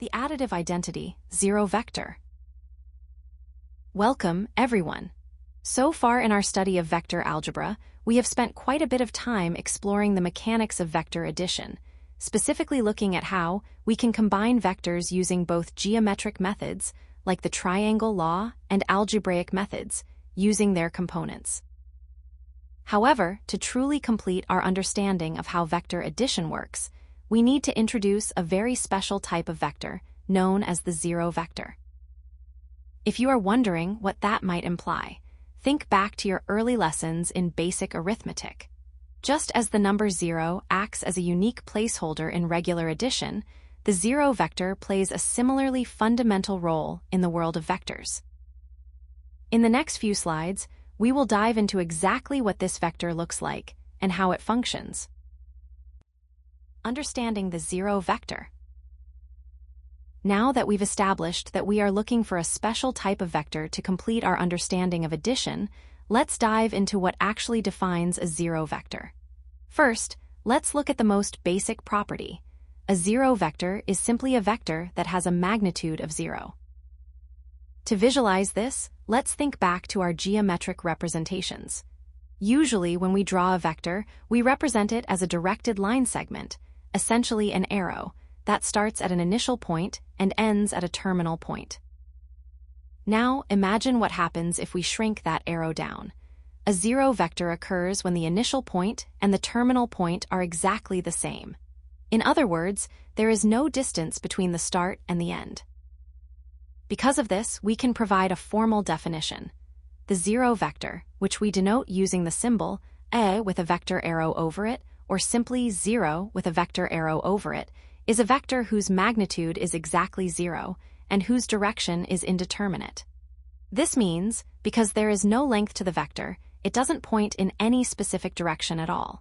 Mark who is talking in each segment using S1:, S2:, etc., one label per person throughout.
S1: The additive identity, zero vector. Welcome, everyone. So far in our study of vector algebra, we have spent quite a bit of time exploring the mechanics of vector addition, specifically looking at how we can combine vectors using both geometric methods, like the triangle law, and algebraic methods, using their components. However, to truly complete our understanding of how vector addition works, we need to introduce a very special type of vector, known as the zero vector. If you are wondering what that might imply, think back to your early lessons in basic arithmetic. Just as the number 0 acts as a unique placeholder in regular addition, the zero vector plays a similarly fundamental role in the world of vectors. In the next few slides, we will dive into exactly what this vector looks like and how it functions. Understanding the zero vector. Now that we've established that we are looking for a special type of vector to complete our understanding of addition, let's dive into what actually defines a zero vector. First, let's look at the most basic property. A zero vector is simply a vector that has a magnitude of 0. To visualize this, let's think back to our geometric representations. Usually, when we draw a vector, we represent it as a directed line segment, essentially an arrow, that starts at an initial point and ends at a terminal point. Now, imagine what happens if we shrink that arrow down. A zero vector occurs when the initial point and the terminal point are exactly the same. In other words, there is no distance between the start and the end. Because of this, we can provide a formal definition. The zero vector, which we denote using the symbol a with a vector arrow over it, or simply 0 with a vector arrow over it, is a vector whose magnitude is exactly 0 and whose direction is indeterminate. This means, because there is no length to the vector, it doesn't point in any specific direction at all.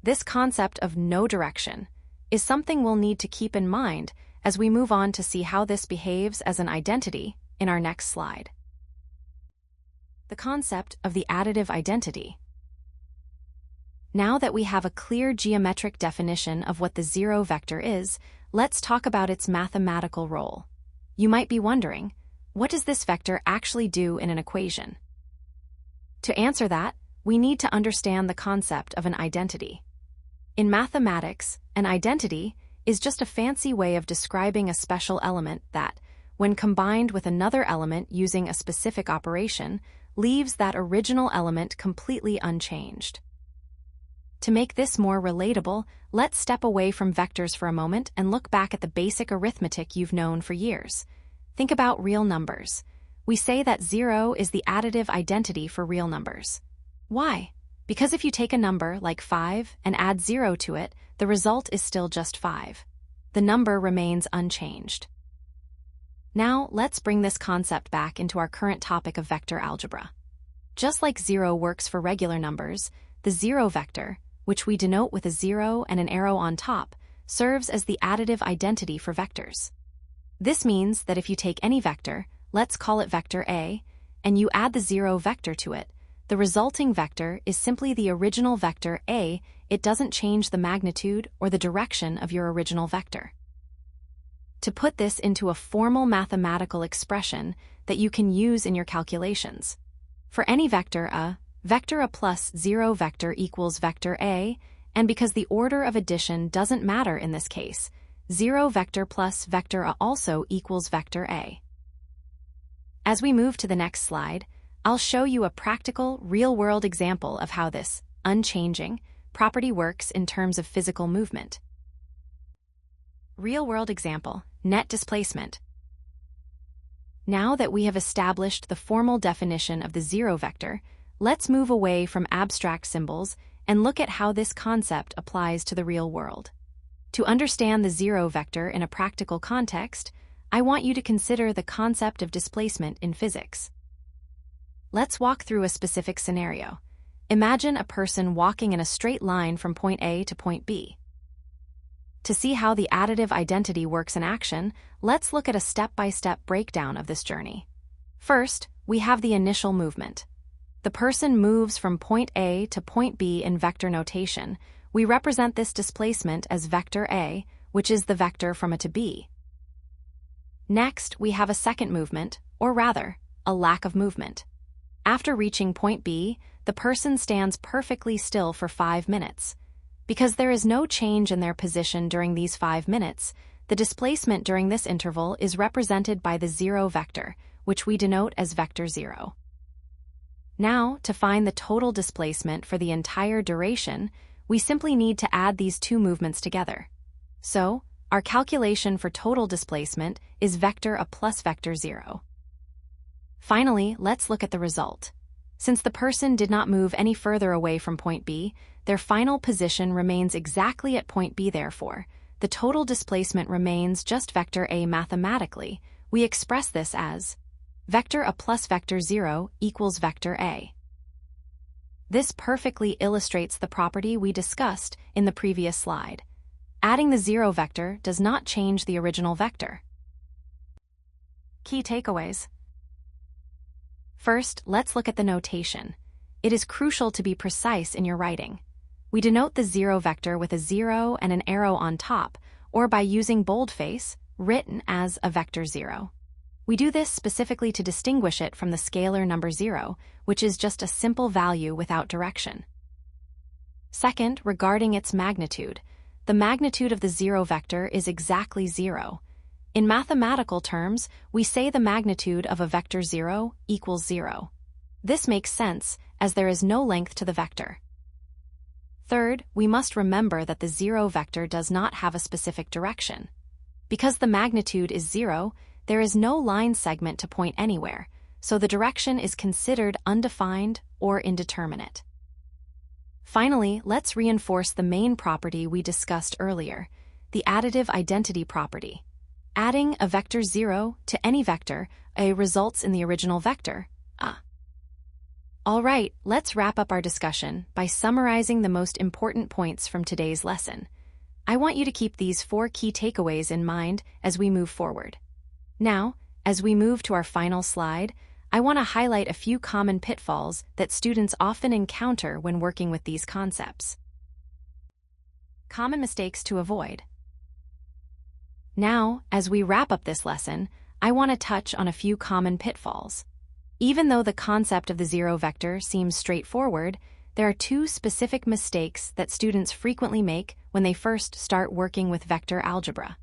S1: This concept of no direction is something we'll need to keep in mind as we move on to see how this behaves as an identity in our next slide. The concept of the additive identity. Now that we have a clear geometric definition of what the zero vector is, let's talk about its mathematical role. You might be wondering, what does this vector actually do in an equation? To answer that, we need to understand the concept of an identity. In mathematics, an identity is just a fancy way of describing a special element that, when combined with another element using a specific operation, leaves that original element completely unchanged. To make this more relatable, let's step away from vectors for a moment and look back at the basic arithmetic you've known for years. Think about real numbers. We say that 0 is the additive identity for real numbers. Why? Because if you take a number like 5 and add 0 to it, the result is still just 5. The number remains unchanged. Now, let's bring this concept back into our current topic of vector algebra. Just like 0 works for regular numbers, the zero vector, which we denote with a 0 and an arrow on top, serves as the additive identity for vectors. This means that if you take any vector, let's call it vector A, and you add the zero vector to it, the resulting vector is simply the original vector A. It doesn't change the magnitude or the direction of your original vector. To put this into a formal mathematical expression that you can use in your calculations, for any vector A plus 0 vector equals vector A, and because the order of addition doesn't matter in this case, 0 vector plus vector A also equals vector A. As we move to the next slide, I'll show you a practical, real-world example of how this unchanging property works in terms of physical movement. Real-world example, net displacement. Now that we have established the formal definition of the zero vector, let's move away from abstract symbols and look at how this concept applies to the real world. To understand the zero vector in a practical context, I want you to consider the concept of displacement in physics. Let's walk through a specific scenario. Imagine a person walking in a straight line from point A to point B. To see how the additive identity works in action, let's look at a step-by-step breakdown of this journey. First, we have the initial movement. The person moves from point A to point B in vector notation. We represent this displacement as vector A, which is the vector from A to B. Next, we have a second movement, or rather, a lack of movement. After reaching point B, the person stands perfectly still for 5 minutes. Because there is no change in their position during these 5 minutes, the displacement during this interval is represented by the zero vector, which we denote as vector 0. Now, to find the total displacement for the entire duration, we simply need to add these two movements together. So, our calculation for total displacement is vector A plus vector 0. Finally, let's look at the result. Since the person did not move any further away from point B, their final position remains exactly at point B. Therefore, the total displacement remains just vector A. Mathematically, we express this as vector A plus vector 0 equals vector A. This perfectly illustrates the property we discussed in the previous slide. Adding the zero vector does not change the original vector. Key takeaways. First, let's look at the notation. It is crucial to be precise in your writing. We denote the zero vector with a 0 and an arrow on top, or by using boldface, written as a vector 0. We do this specifically to distinguish it from the scalar number 0, which is just a simple value without direction. Second, regarding its magnitude, the magnitude of the zero vector is exactly 0. In mathematical terms, we say the magnitude of a vector 0 equals 0. This makes sense, as there is no length to the vector. Third, we must remember that the zero vector does not have a specific direction. Because the magnitude is 0, there is no line segment to point anywhere, so the direction is considered undefined or indeterminate. Finally, let's reinforce the main property we discussed earlier, the additive identity property. Adding a vector 0 to any vector A results in the original vector, A. All right, let's wrap up our discussion by summarizing the most important points from today's lesson. I want you to keep these 4 key takeaways in mind as we move forward. Now, as we move to our final slide, I want to highlight a few common pitfalls that students often encounter when working with these concepts. Common mistakes to avoid. Now, as we wrap up this lesson, I want to touch on a few common pitfalls. Even though the concept of the zero vector seems straightforward, there are 2 specific mistakes that students frequently make when they first start working with vector algebra.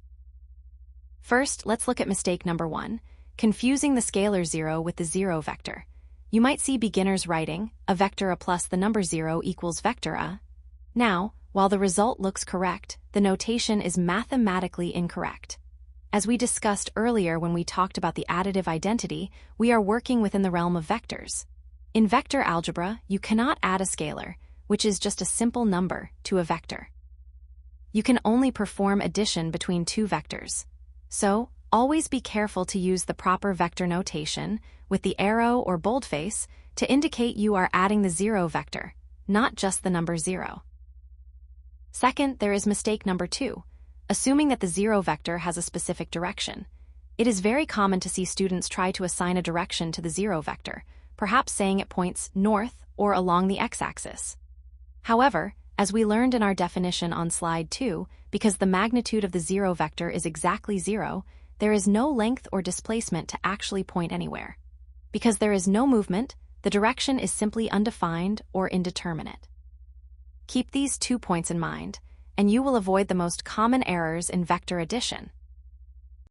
S1: First, let's look at mistake number 1, confusing the scalar 0 with the zero vector. You might see beginners writing, a vector A plus the number 0 equals vector A. Now, while the result looks correct, the notation is mathematically incorrect. As we discussed earlier when we talked about the additive identity, we are working within the realm of vectors. In vector algebra, you cannot add a scalar, which is just a simple number, to a vector. You can only perform addition between 2 vectors. So, always be careful to use the proper vector notation, with the arrow or boldface, to indicate you are adding the zero vector, not just the number 0. Second, there is mistake number 2. Assuming that the zero vector has a specific direction. It is very common to see students try to assign a direction to the zero vector, perhaps saying it points north or along the x-axis. However, as we learned in our definition on slide 2, because the magnitude of the zero vector is exactly 0, there is no length or displacement to actually point anywhere. Because there is no movement, the direction is simply undefined or indeterminate. Keep these 2 points in mind, and you will avoid the most common errors in vector addition.